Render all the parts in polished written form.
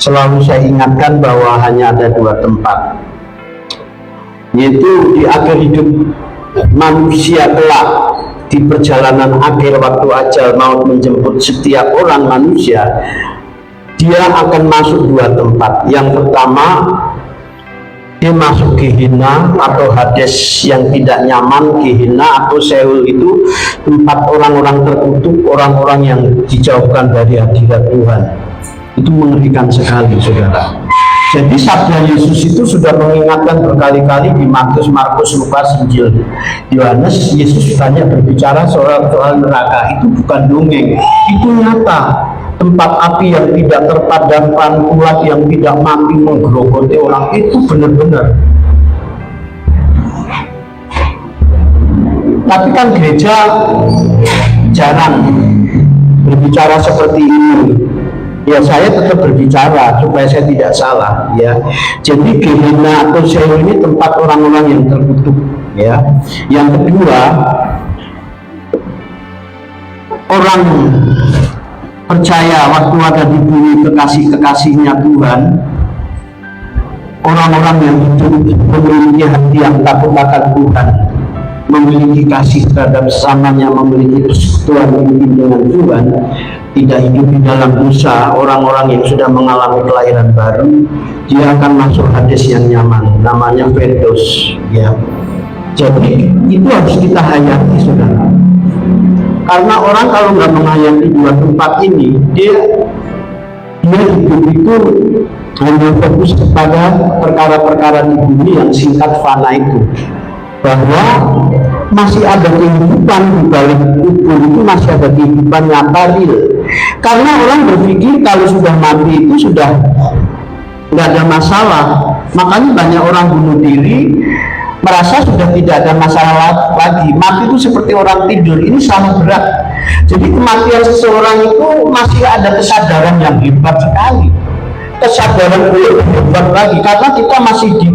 selalu saya ingatkan bahwa hanya ada dua tempat, yaitu di akhir hidup manusia kelak, di perjalanan akhir waktu ajal maut menjemput setiap orang manusia. Dia akan masuk dua tempat. Yang pertama, dia masuk Gehenna atau Hades yang tidak nyaman. Gehenna atau Seol itu tempat orang-orang terkutuk, orang-orang yang dijauhkan dari hadirat Tuhan. Itu mengerikan sekali, saudara. Jadi sabda Yesus itu sudah mengingatkan berkali-kali di Matius, Markus, Lukas, Injil, Yohanes. Yesus banyak berbicara soal neraka. Itu bukan dongeng, itu nyata. Tempat api yang tidak terpadamkan, ulat yang tidak mati menggerogoti orang, itu benar-benar. Tapi kan gereja jarang berbicara seperti ini. Ya, saya tetap berbicara supaya saya tidak salah, ya. Jadi Gehenna atau Seol ini tempat orang-orang yang terkutuk, ya. Yang kedua, orang percaya waktu ada di bumi kekasih-kekasihnya Tuhan, orang-orang yang hidup memiliki hati yang takut akan Tuhan, memiliki kasih terhadap sesamanya, memiliki persekutuan dengan Tuhan, tidak hidup di dalam dosa. Orang-orang yang sudah mengalami kelahiran baru, dia akan masuk Hades yang nyaman, namanya Firdaus, ya. Jadi itu harus kita hayati, saudara. Karena orang kalau nggak menghayati dua tempat ini, dia hidup itu hanya fokus kepada perkara-perkara di bumi yang singkat fana itu, bahwa masih ada kehidupan di balik kubur itu, masih ada kehidupan nyata real. Karena orang berpikir kalau sudah mati itu sudah nggak ada masalah, makanya banyak orang bunuh diri, merasa sudah tidak ada masalah lagi. Mati itu seperti orang tidur, ini sama berat. Jadi kematian seseorang itu masih ada kesadaran yang hebat sekali, kesadaran itu hebat lagi, karena kita masih di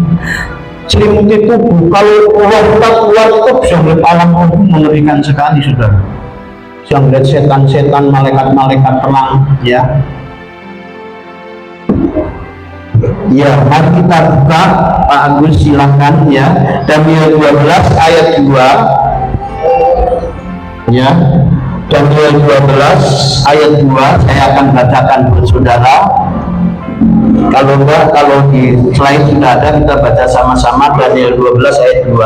selimuti tubuh. Kalau kita keluar itu bisa melihat alam tubuh, mengerikan sekali, saudara. Bisa melihat setan-setan, malaikat-malaikat perang, ya. Ya, mari kita buka, Pak Agus silahkan, ya. Daniel 12 ayat 2, ya. Daniel 12 ayat 2 saya akan bacakan buat saudara. Kalau enggak, kalau di slide sudah ada, kita baca sama-sama. Daniel 12 ayat 2.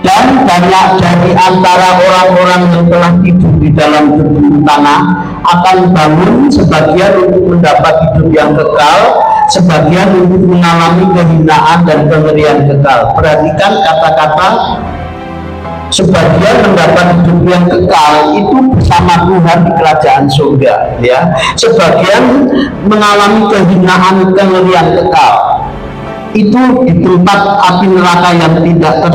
Dan banyak dari antara orang-orang yang telah tidur di dalam tubuh tanah akan bangun, sebagian untuk mendapat hidup yang kekal, sebagian untuk mengalami kehinaan dan kengerian kekal. Perhatikan kata-kata sebagian mendapat hidup yang kekal itu bersama Tuhan di kerajaan surga, ya. Sebagian mengalami kehinaan, kengerian kekal itu di tempat api neraka yang tidak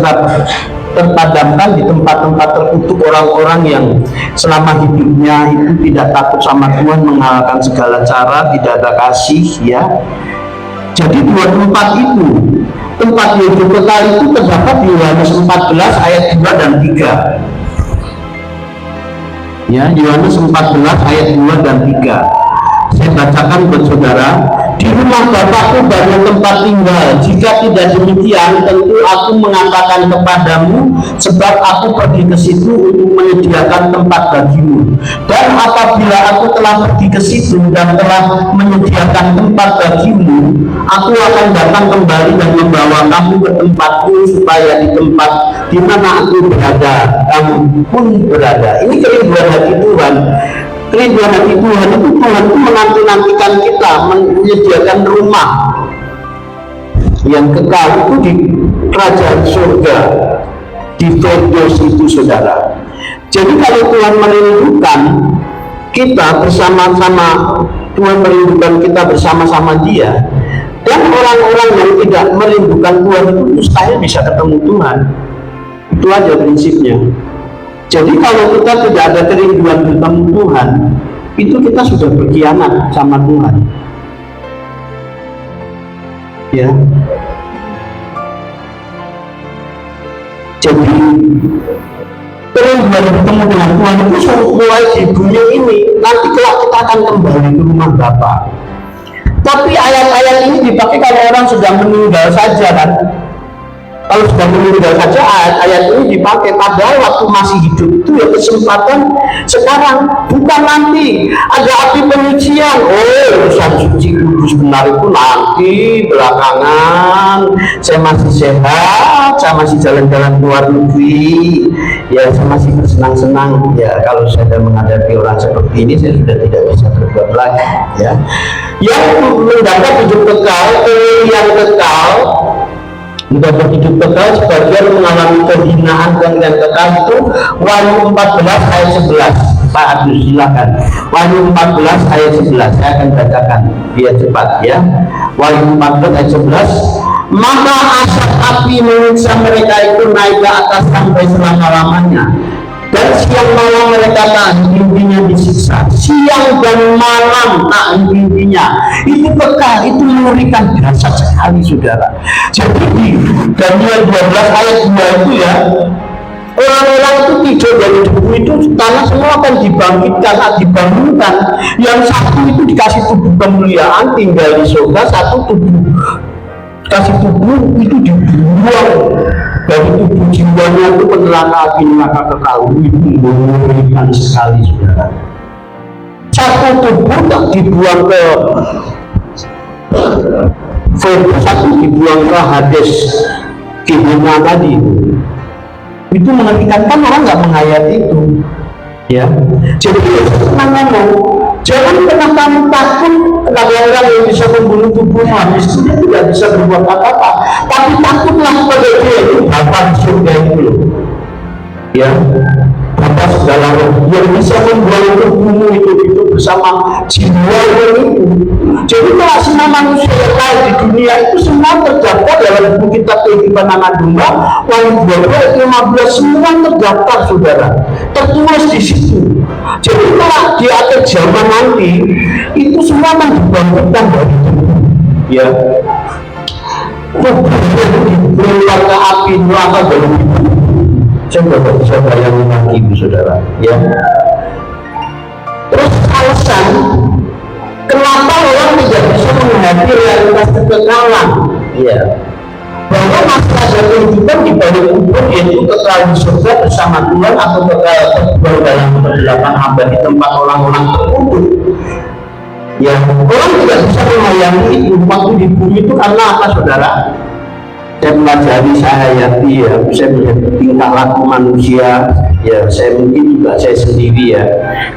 terpadamkan, di tempat-tempat terkutuk orang-orang yang selama hidupnya itu tidak takut sama Tuhan, mengalahkan segala cara, tidak ada kasih, ya. Jadi dua tempat itu, tempat hidup kekal itu terdapat di Yohanes 14 ayat 2 dan 3. Ya, Yohanes 14 ayat 2 dan 3. Saya bacakan buat saudara. Di rumah Bapakku banyak tempat tinggal. Jika tidak demikian, tentu aku mengatakan kepadamu, sebab aku pergi ke situ untuk menyediakan tempat bagimu. Dan apabila aku telah pergi ke situ dan telah menyediakan tempat bagimu, aku akan datang kembali dan membawa kamu ke tempatku, supaya di tempat di mana aku berada, kamu pun berada. Ini kerinduan hati Tuhan. Kerinduan hati Tuhan itu, Tuhan itu menanti-nantikan kita, menyediakan rumah yang kekal itu di kerajaan surga, di Firdaus itu, saudara. Jadi kalau Tuhan merindukan kita bersama-sama, Tuhan merindukan kita bersama-sama Dia, dan orang-orang yang tidak merindukan Tuhan itu mustahil bisa ketemu Tuhan. Itu aja prinsipnya. Jadi kalau kita tidak ada kerinduan bertemu Tuhan, itu kita sudah berkhianat sama Tuhan, ya. Jadi kerinduan bertemu dengan Tuhan itu mulai di dunia ini. Nanti kelak kita akan kembali ke rumah Bapa. Tapi ayat-ayat ini dipakai kalau orang sudah meninggal saja kan. Kalau sudah meninggal saja ayat ini dipakai, padahal waktu masih hidup itu ya kesempatan sekarang, bukan nanti ada api penyucian. Urusan suci kudus benar itu nanti belakangan. Saya masih sehat, saya masih jalan-jalan luar negeri, ya saya masih bersenang-senang. Ya kalau saya menghadapi orang seperti ini, saya sudah tidak bisa berbuat lagi. Ya, yang mendapat hidup kekal, yang kekal mendapat hidup kekal, sebagian mengalami kehinaan dan kekal itu Wahyu 14 ayat 11. Pak Agus silakan. Wahyu 14 ayat 11 saya akan bacakan biar cepat ya. Wahyu 14 ayat 11. Maka asap api menyiksa mereka itu naik ke atas sampai selama-lamanya, dan siang malam mereka tak henti-hentinya disiksa. Siang dan malam tak henti-hentinya. Itu kekal, itu mengerikan, dahsyat sekali saudara. Jadi di Daniel 12 ayat 2 itu ya, orang-orang itu tidur dari debu itu, tanah semua akan dibangkitkan, dibangunkan. Yang satu itu dikasih tubuh kemuliaan, tinggal di surga. Satu tubuh kasih tubuh itu dibuang dari tubuh jiwanya itu ke neraka api neraka kekal. Itu mengerikan sekali saudara. Satu tubuh tak dibuang ke satu dibuang ke Hades, Gehenna tadi. Itu mengerikan, kan orang nggak menghayati itu ya. Jadi jangan pernah kamu takut kepada orang yang bisa membunuh tubuhmu, habis itu dia tidak bisa berbuat apa-apa. Tapi takutlah kepada dia, itu Bapa di surga itu ya, Bapa segala roh yang bisa membuang tubuhmu itu bersama jiwa itu. Jadi kelasnya manusia yang lain di dunia itu semua terdaftar dalam buku kitab kehidupan anak domba. Wahyu 12 ayat 15 semua terdaftar saudara, tertulis di situ. Jadi kalau di akhir zaman nanti itu semua akan dibangkitkan dari tubuh ya, tubuh yang diberikan ke api neraka dari tubuh. Saya tidak bisa bayangin lagi ibu saudara ya. Terus alasan kenapa orang tidak bisa menghadapi realitas kekekalan ya, bahwa masih ada kehidupan di balik kubur, yaitu kekal di surga bersama Tuhan atau kekal dalam kegelapan abadi tempat orang-orang terkubur ya. Orang tidak bisa memahami itu waktu di bumi itu karena apa saudara? Saya pelajari, saya hayati ya, saya melihat tingkah laku manusia ya, saya mungkin juga saya sendiri ya.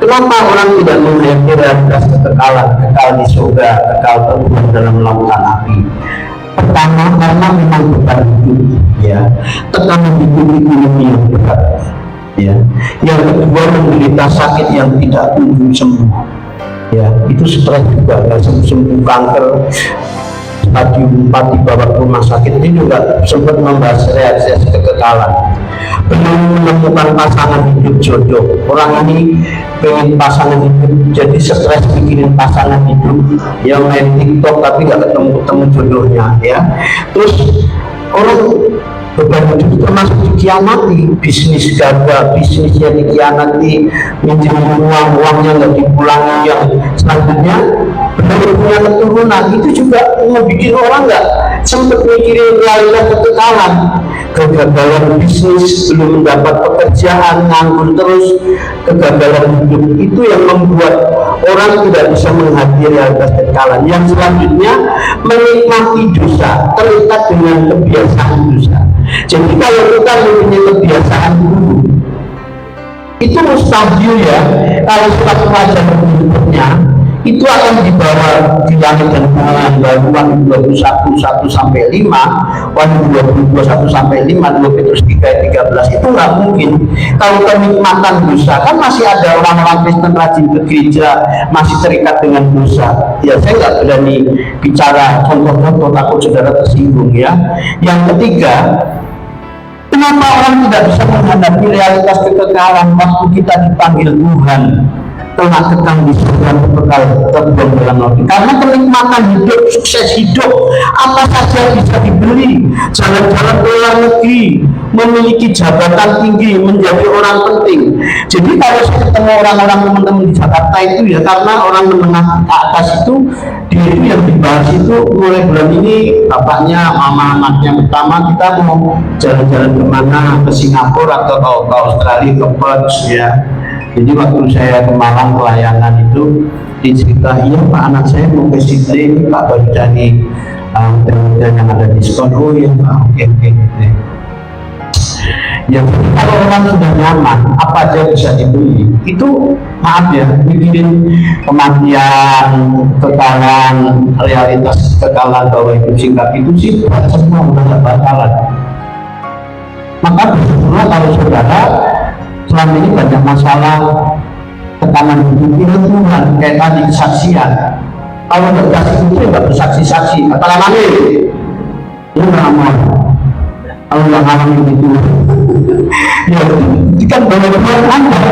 Kenapa orang tidak menghayati realitas kekekalan, kekal di surga, kekal terkubur dalam lautan api? Pertama, karena memang beban hidup ya, tekanan hidup itu lebih yang berat ya. Yang kedua, menderita sakit yang tidak kunjung sembuh ya, itu stres juga, nggak sembuh kanker stadium 4 dibawa ke rumah sakit. Ini juga sempat membahas realisasi kekekalan. Belum menemukan pasangan hidup jodoh, orang ini pengen pasangan hidup, jadi stres mikirin pasangan hidup, yang main TikTok tapi gak ketemu jodohnya ya. Terus orang beban hidup termasuk dikianati, bisnis gagal, bisnisnya dikianati, minjem uangnya nggak dipulangi, yang selanjutnya benar punya keturunan, itu juga membuat orang nggak sempat mikirin realitas kekekalan. Kegagalan bisnis, belum mendapat pekerjaan, nganggur terus, kegagalan hidup, itu yang membuat orang tidak bisa menghadapi realitas kekekalan. Yang selanjutnya, menikmati dosa, terikat dengan kebiasaan dosa. Jadi kalau kita mempunyai kebiasaan buruk, itu mustahil ya, kalau suatu raja berikutnya itu akan dibawa di langit dan bumi. Wahyu 21 1 sampai 5, Wahyu 22 1 sampai 5, 2 Petrus 3 ayat 13, itu nggak mungkin. Kalau kenikmatan dosa, kan masih ada orang-orang Kristen rajin ke gereja, masih terikat dengan dosa ya. Saya nggak berani bicara contoh-contoh, takut saudara tersinggung ya. Yang ketiga, kenapa orang tidak bisa menghadapi realitas kekekalan waktu kita dipanggil Tuhan telah kekal di surga bekal terbuang dalam neraka. Karena kenikmatan hidup, sukses hidup, apa saja bisa dibeli. Jalan-jalan ke luar negeri, memiliki jabatan tinggi, menjadi orang penting. Jadi kalau saya ketemu orang-orang teman-teman di Jakarta itu ya, karena orang menengah ke atas itu, dia itu yang dibahas itu mulai bulan ini bapaknya, mama anaknya pertama kita mau jalan-jalan kemana, ke Singapura atau ke Australia, ke Perth ya. Jadi waktu saya ke Malang pelayanan itu dicerita, iya Pak, anak saya mau ke Sydney Pak, baru cari dan yang ada diskon. Oh iya Pak, oke. Ya, kalau orang sudah nyaman, apa aja bisa dibeli. Itu maaf ya, mikirin kematian, kekalahan, realitas kekalahan bahwa hidup singkat itu sih semua udah bakalan. Maka bersyukurlah kalau saudara selama ini banyak masalah, tekanan pikiran Tuhan, kayak tadi kesaksian. Kalau nggak kasih itu nggak bersaksi-saksi, kata namanya itu nggak mau. Kalau nggak ngalamin itu, ya kan benar-benar Anda.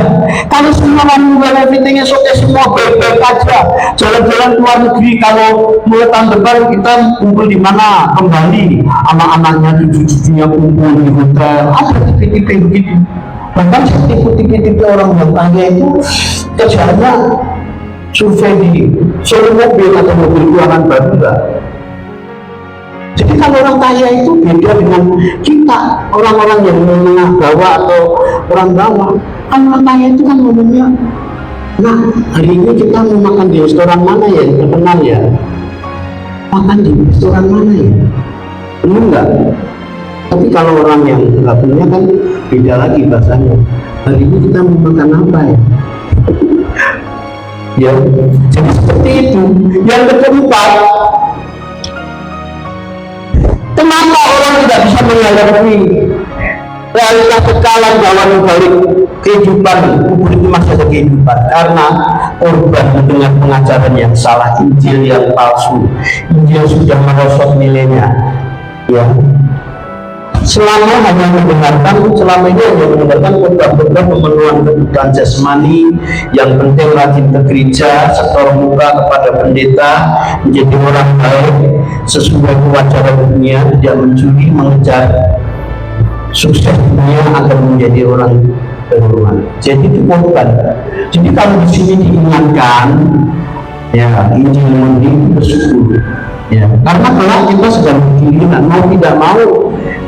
Kalau semua lakukan everything is okay, semua baik-baik aja, jalan-jalan luar negeri, kalau mulai tahun depan kita kumpul di mana, kembali anak-anaknya, cucu-cucunya kumpul di hotel, ada tipe-tipe begitu. Bahkan tipe-tipe orang bertanya itu kerjanya survei di showroom mobil atau mobil keuangan baru enggak. Jadi kalau orang kaya itu beda dengan kita, orang-orang yang menengah bawah atau orang bawah. Kan orang kaya itu kan ngomongnya, nah hari ini kita mau makan di restoran mana ya, terkenal ya, makan di restoran mana ya, belum enggak. Tapi kalau orang yang nggak punya kan beda lagi bahasanya. Hari ini kita mau makan apa ya? Ya, jadi seperti itu. Yang keempat, kenapa orang tidak bisa menghadapi realitas kekalahan bahwa balik kehidupan kubur itu masih ada kehidupan? Karena korban dengan pengajaran yang salah, Injil yang palsu, Injil sudah merosot nilainya. Ya, selama hanya mendengarkan, selama ini hanya mendengarkan khotbah-khotbah pemenuhan kebutuhan jasmani, yang penting rajin ke gereja, setor muka kepada pendeta, menjadi orang baik sesuai kewajaran dunia, tidak mencuri, mengejar sukses dunia agar menjadi orang terhormat. Jadi itu korban. Jadi kalau di sini diingatkan, ya Injil mending bersyukur. Ya, karena kalau kita sedang berkeinginan mau tidak mau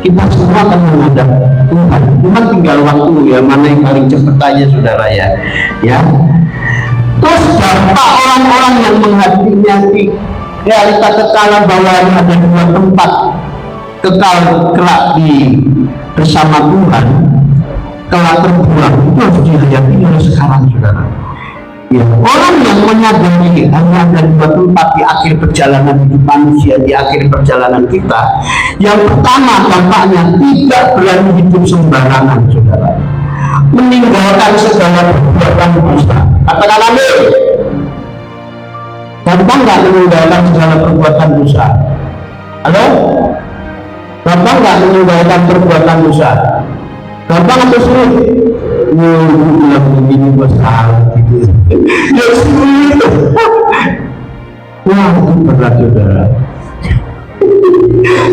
kita semua akan menghadap Tuhan. Cuma tinggal waktu ya, mana yang paling cepat aja saudara ya. Ya. Terus dampak orang-orang yang menghadapi realita kekalahan bahwa ada dua tempat kekal kelak di bersama Tuhan, kelak terbuang, itu harus dihadapi oleh sekarang saudara. Ya, orang yang menyadari hanya ada dua tempat di akhir perjalanan hidup manusia, di akhir perjalanan kita. Yang pertama, dampaknya tidak berani hidup sembarangan, saudara. Meninggalkan segala perbuatan dosa. Katakan amin. Gampang nggak meninggalkan segala perbuatan dosa? Halo? Gampang nggak meninggalkan perbuatan dosa? Gampang atau sulit? Bilang begini gue salah gitu. Ya sulit. Wah, itu berat saudara.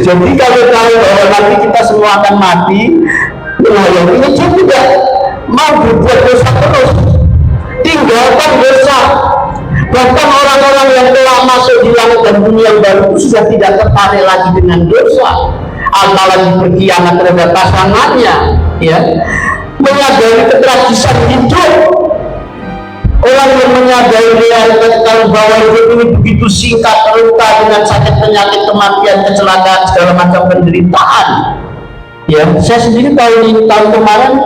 Jadi kalau tahu bahwa nanti kita semua akan mati, nah yang ini saya tidak mau berbuat dosa terus. Tinggalkan dosa. Bahkan orang-orang yang telah masuk di langit dan bumi yang baru itu sudah tidak tertarik lagi dengan dosa, apalagi berkhianat terhadap pasangannya, ya. Menyadari ketragisan hidup. Orang yang menyadari realitas bahwa hidup ini begitu singkat, terluka dengan sakit, penyakit, kematian, kecelakaan, segala macam penderitaan. Ya, saya sendiri tahun kemarin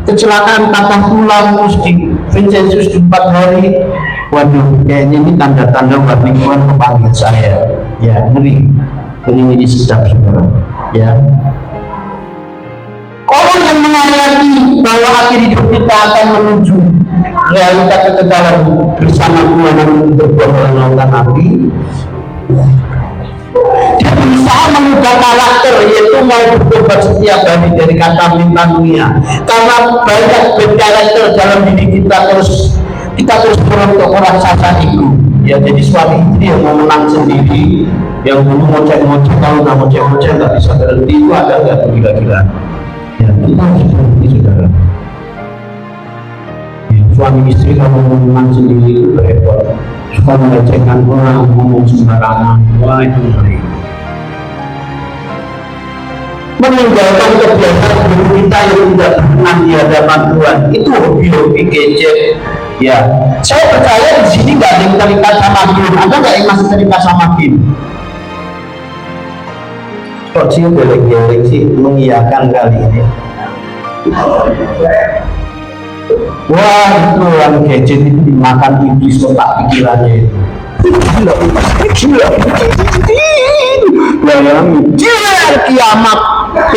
kecelakaan patah tulang terus di Vincentus 4 hari. Waduh, kayaknya ini tanda-tanda buat lingkungan kepanggil saya. Ya, ngeri. Ini sedap saudara. Ya. Orang yang menghayati bahwa akhir hidup kita akan menuju realitas kekekalan bersama Tuhan yang berbuat lautan api, dia berusaha mengubah karakter, yaitu mau bertobat setiap hari dari kata minta dunia. Karena banyak bad karakter dalam diri kita terus kita terus untuk rasa itu. Ya jadi suami istri yang mau menang sendiri, yang dulu ngoceh-ngoceh, kalau nggak ngoceh-ngoceh nggak bisa berhenti, itu ada nggak tuh kira-kira? Ya kita harus berhenti, saudara. Ya, suami istri kalau mau menang sendiri itu repot, suka melecehkan orang, ngomong sembarangan, wah itu ngeri. Meninggalkan kebiasaan hidup kita yang tidak pernah di hadapan Tuhan, itu hobi-hobi gadget. Ya, saya percaya di sini nggak ada yang terikat sama game. Ada nggak yang masih terikat sama game? Kok sih geleng-geleng sih mengiyakan kali ini? Wah, itu yang gadget itu dimakan iblis otak pikirannya itu. Gila, bayangin, kiamat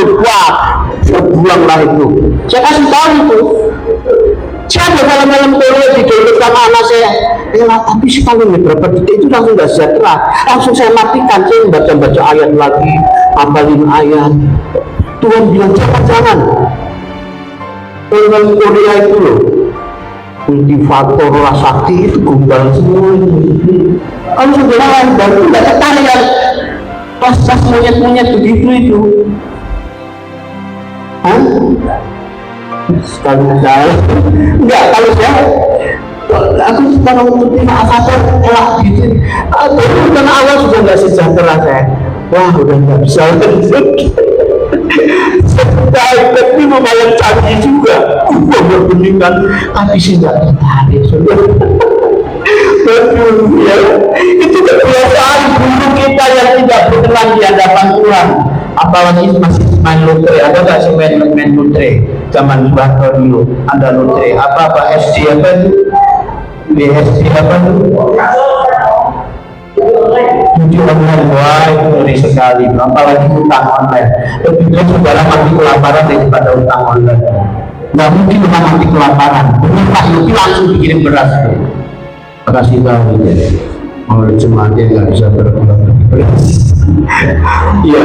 kuat, terbuanglah itu. Saya kasih tahu itu. Saya ada malam-malam kuliah di download sama anak saya. Tapi sekali beberapa detik itu langsung nggak sejahtera. Langsung saya matikan, saya baca-baca ayat lagi, hafalin ayat. Tuhan bilang jangan. Dalam Korea itu loh, kultivator sakti itu gumbal semua itu. Kalau saudara baru nggak tertarik kan, pas monyet-monyet begitu itu. Hah? Sekali enggak, kalau saya aku sekarang untuk kultivator elak gitu. Bukan awal sudah nggak sejahtera saya. Wah udah nggak bisa lagi. Tapi lumayan canggih juga, berbandingkan tapi sih nggak tertarik, saudara. Ya, itu kebiasaan dulu kita yang tidak berkenan di hadapan Tuhan. Apalagi masih main lotre, ada nggak sih main lotre zaman Soeharto dulu? Ada lotre apa SD apa itu? BSD apa itu? Judi online, wah itu ngeri sekali. Apalagi utang online, lebih baik saudara mati kelaparan daripada utang online. Nggak mungkin orang mati kelaparan, Pak Yogi langsung dikirim beras. Kasih tahu ya, mau jemaatnya nggak bisa berkembang lebih beras. Iya.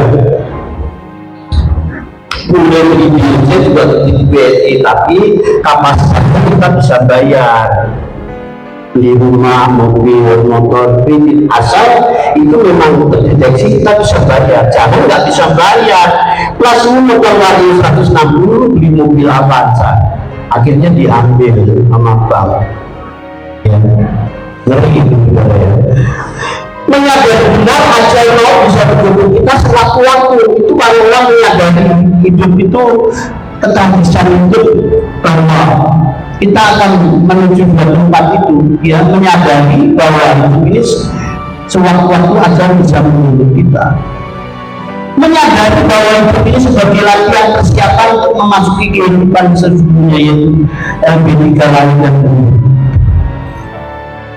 Kemudian begini, saya juga di BSI, tapi kapasitasnya kita bisa bayar. Beli rumah, mobil, motor, kredit, asal itu memang terdeteksi kita bisa bayar. Jangan nggak bisa bayar, plus modal lagi 160, beli mobil Avanza, akhirnya diambil sama bank. Ya, ngeri itu saudara ya. Menyadari benar ajal maut bisa bergabung kita sewaktu-waktu. Itu kalau orang menyadari hidup itu ketahuan hidup bahwa kita akan menuju ke tempat itu, ya, menyadari bahwa hidup ini sewaktu-waktu ajal bisa menunggu kita. Menyadari bahwa hidup ini sebagai latihan persiapan untuk memasuki kehidupan sesungguhnya, yaitu LB3 langit dan bumi.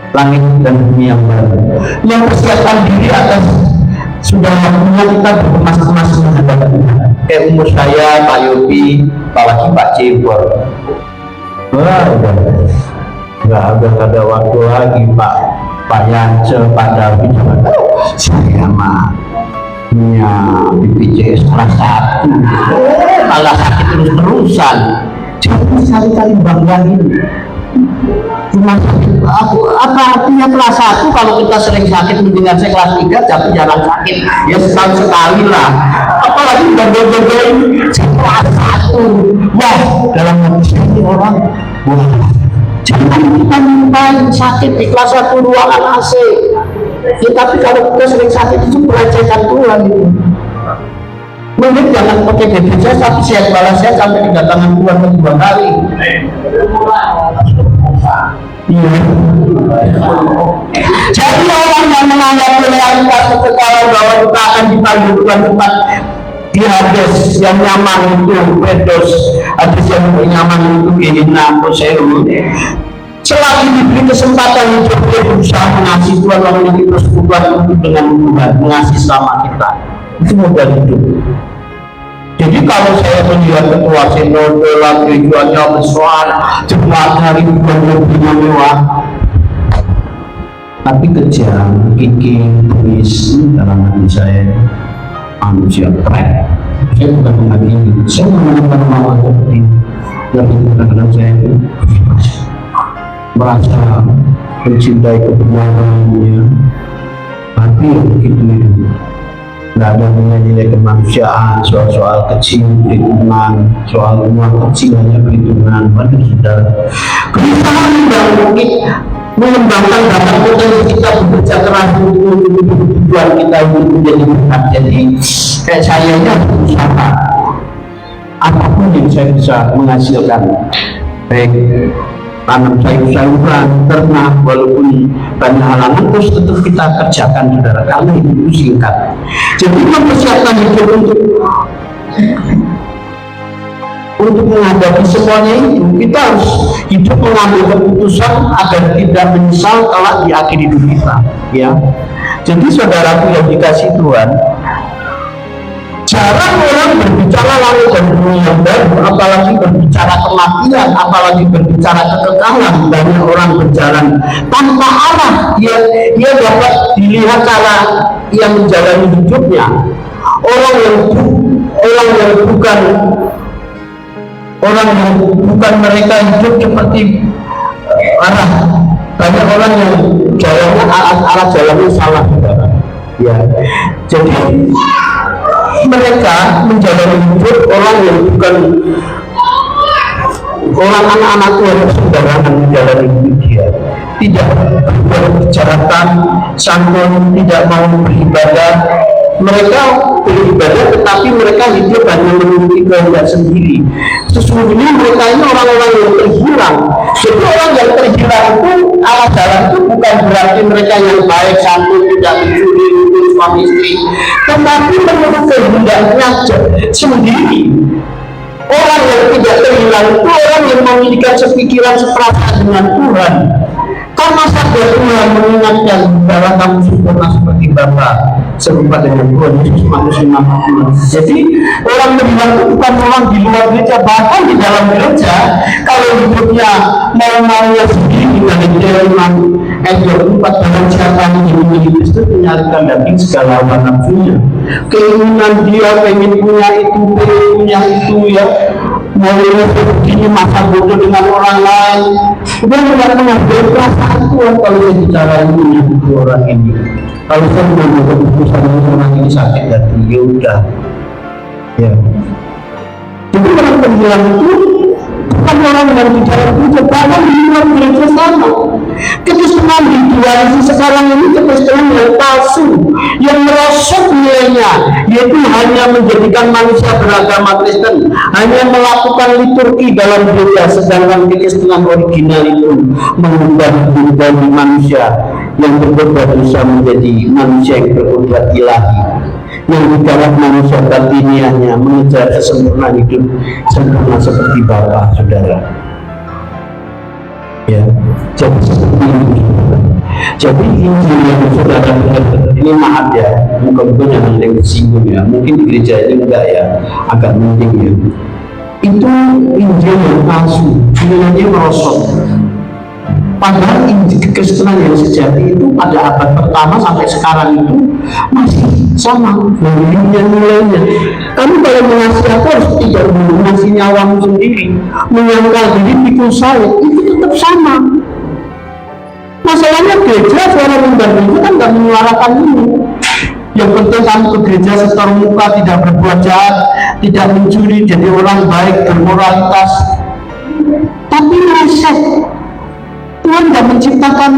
Langit dan bumi yang baru. Yang persiapan diri atas sudah waktunya kita berkemas-kemas menghadap Tuhan. Kayak umur saya, Pak Yopi, apalagi Pak Cebor. Wah, udah nggak ada waktu lagi Pak Yance, Pak David, saya mah punya BPJS kelas 1, malah sakit terus-terusan. Jadi sekali-kali banggain. Cuma apa artinya kelas 1 kalau kita sering sakit? Mendingan saya kelas 3 tapi jarang sakit, ya setahun sekali lah. Apalagi bangga-banggain saya kelas 1. Wah, dalam hati ini orang, wah, jangan kita mintain sakit di kelas 1 ruangan AC. Ya, tapi kalau kita sering sakit itu melecehkan Tuhan itu. Mungkin jangan pakai BPJS tapi sehat walafiat sampai kedatangan Tuhan kedua kali. Iya. Jadi orang yang menganggap realitas kekekalan bahwa kita akan dipanggil Tuhan tempat di hadis yang nyaman itu, Petrus hadis yang nyaman itu Gehenna Poseidon. Selagi diberi kesempatan untuk berusaha mengasihi Tuhan, memiliki persekutuan itu dengan Tuhan, mengasihi sama kita, itu modal hidup. Jadi kalau saya melihat ketua sinode lah, tujuannya besar, jemaatnya ribuan mobilnya mewah, tapi kejam, kikir, tulis dalam hati saya, manusia keren. Saya bukan menghakimi, saya menemukan mawar seperti yang kadang-kadang saya itu merasa mencintai kebenarannya, tapi begitu tidak ada nilai kemanusiaan, soal-soal kecil perhitungan, soal uang kecil hanya perhitungan. Waduh saudara, kita tidak mungkin mengembangkan bakat potensi kita bekerja keras untuk tujuan kita untuk menjadi berkat. Jadi kayak saya ini harus berusaha apapun yang saya bisa menghasilkan, baik tanam sayur-sayuran, ternak, walaupun banyak halangan terus tetap kita kerjakan saudara, karena hidup itu singkat. Jadi mempersiapkan hidup untuk menghadapi semuanya itu, kita harus hidup mengambil keputusan agar tidak menyesal kelak di akhir hidup kita, ya. Jadi saudaraku yang dikasih Tuhan, jarang orang berbicara langit dan bumi yang baru, apalagi berbicara kematian, apalagi berbicara kekekalan. Banyak orang berjalan tanpa arah. Dia dapat dilihat cara yang menjalani hidupnya. Orang yang bukan mereka hidup seperti arah. Banyak orang yang jalannya arah jalannya salah, ya. Jadi mereka menjalani hidup orang yang bukan orang anak-anak Tuhan sembarangan menjalani hidup dia, tidak berbicarakan santun, tidak mau beribadah. Mereka beribadah tetapi mereka hidup hanya menuruti kehendak sendiri. Sesungguhnya mereka ini orang-orang yang terhilang. Jadi orang yang terhilang itu ala jalan itu bukan berarti mereka yang baik, santun, tidak mencuri, untuk suami istri, tetapi menurut kehendaknya sendiri. Orang yang tidak terhilang itu orang yang memiliki sepikiran seperasaan dengan Tuhan. Karena sabda Tuhan mengingatkan bahwa kamu sempurna seperti Bapa, serupa dengan Tuhan Yesus manusia Tuhan. Jadi orang terhilang itu bukan orang di luar gereja, bahkan di dalam gereja kalau hidupnya mau-maunya sendiri. Dari ayat 24, barang siapa yang memiliki Kristus menyalibkan daging segala hawa nafsunya, keinginan dia pengen punya itu, pengen punya itu, ya, mau begini masa bodoh dengan orang lain. Udah tidak mengambil perasaan Tuhan kalau saya bicara ini menyakiti orang ini. Kalau saya mengambil keputusan orang ini sakit hati, ya udah, ya. Jadi orang terhilang itu bukan orang yang bicara itu, bahkan di luar gereja sama. Kekristenan di dualisme sekarang ini kekristenan yang palsu, yang merosot nilainya, yaitu hanya menjadikan manusia beragama Kristen, hanya melakukan liturgi dalam gereja, sedangkan kekristenan original itu mengubah menjadi manusia yang berbuat dosa menjadi manusia yang berbuat ilahi, yang digarap manusia batiniahnya mengejar kesempurnaan hidup sempurna seperti Bapa, saudara. Ya, jadi seperti ini. Jadi Injil yang saudara ini, maaf ya, muka-muka jangan yang disinggung ya. Mungkin di gereja ini enggak ya, agak mending ya. Itu Injil yang palsu, nilainya merosot. Padahal Injil kekristenan yang sejati itu pada abad pertama sampai sekarang itu masih sama nilainya. Kamu kalau mengasihi aku harus tidak mengasihi nyawamu sendiri, menyangkal diri pikul salib, itu tetap sama. Masalahnya gereja suara membantu itu kan nggak menyuarakan ini. Yang penting kamu ke gereja setor muka, tidak berbuat jahat, tidak mencuri, jadi orang baik, bermoralitas. Tapi riset Tuhan tidak menciptakan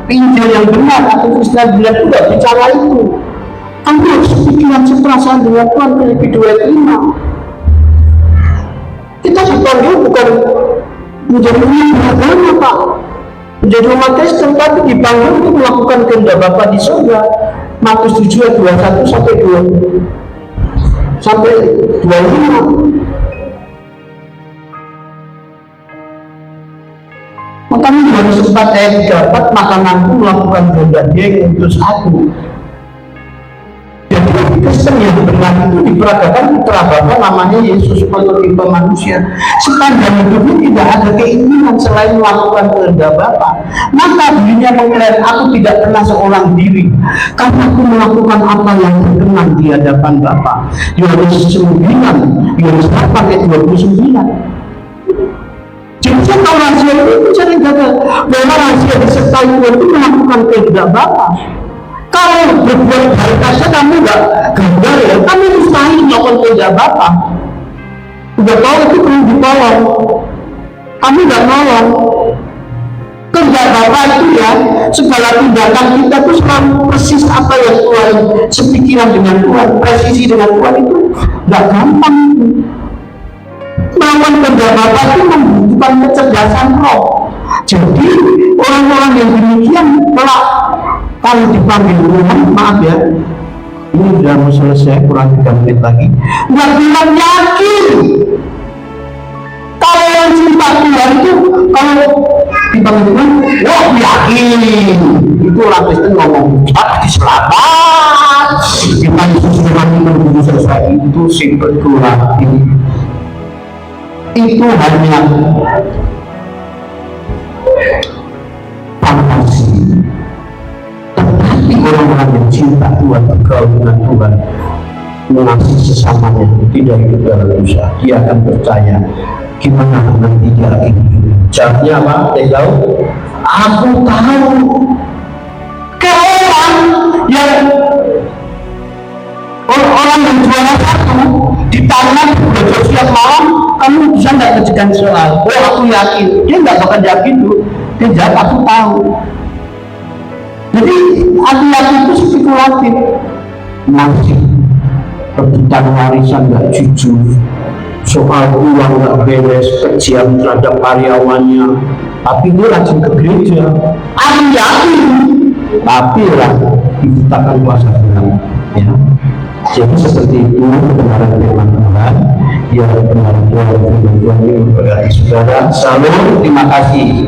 Injil yang benar atau Kristen benar, tidak bicara itu. Kamu harus pikiran seperasaan dengan Tuhan. Filipi 2 ayat 5. Kita dipanggil bukan menjadi umat beragama, Pak, menjadi umat Kristen, tapi dipanggil untuk melakukan kehendak Bapa di surga. Matius 7 ayat 21 sampai 25. Makanya Yohanes 4 ayat 34, maka aku melakukan kehendak Dia yang mengutus aku. Jadi Kristen yang benar itu diperagakan putra Bapa namanya Yesus, prototipe manusia. Sepanjang hidupnya tidak ada keinginan selain melakukan kehendak Bapa. Maka dirinya mengklaim, aku tidak pernah seorang diri, karena aku melakukan apa yang berkenan di hadapan Bapa. Yohanes 8 ayat 29. Jadi Saya tahu rahasia itu cara gagal. Bahwa rahasia disertai Tuhan itu melakukan kehendak Bapa. Kalau berbuat baik saja kamu nggak gagal ya, kamu mustahil melakukan kehendak Bapa. Udah tahu itu perlu ditolong, kamu nggak nolong. Kehendak Bapa itu ya, segala tindakan kita itu selalu persis apa yang Tuhan sepikiran dengan Tuhan, presisi dengan Tuhan itu nggak gampang. Melakukan kehendak Bapa itu membutuhkan kecerdasan roh. Jadi orang-orang yang demikian kelak kalau dipanggil Tuhan, maaf ya, ini sudah mau selesai, kurang 3 menit lagi, nggak bilang yakin. Kalau yang cinta Tuhan itu kalau dipanggil Tuhan, wah yakin. Itu orang Kristen ngomong pasti selamat, kita Yesus mati menunggu selesai. Itu simpel Tuhan. Itu hanya fantasi. Tetapi orang-orang yang cinta Tuhan, bergaul dengan Tuhan, mengasihi sesamanya, tidak hidup dalam dosa, dia akan percaya gimana nanti dia akan hidup. Jawabnya apa? Saya tahu. Aku tahu. Ke orang yang juara satu ditanya belajar setiap malam, kamu bisa nggak kerjakan soal? Oh aku yakin. Dia nggak bakal yakin tuh. Dia jawab aku tahu. Jadi aku yakin itu spekulatif. Masih rebutan warisan nggak jujur, soal uang nggak beres, kejam terhadap karyawannya, tapi dia rajin ke gereja. Aku yakin, tapi lah dibutakan kuasa Tuhan. Ya. Jadi seperti itu kebenaran firman Tuhan. Ya, kebenaran Tuhan ini memberkati saudara. Salam, terima kasih.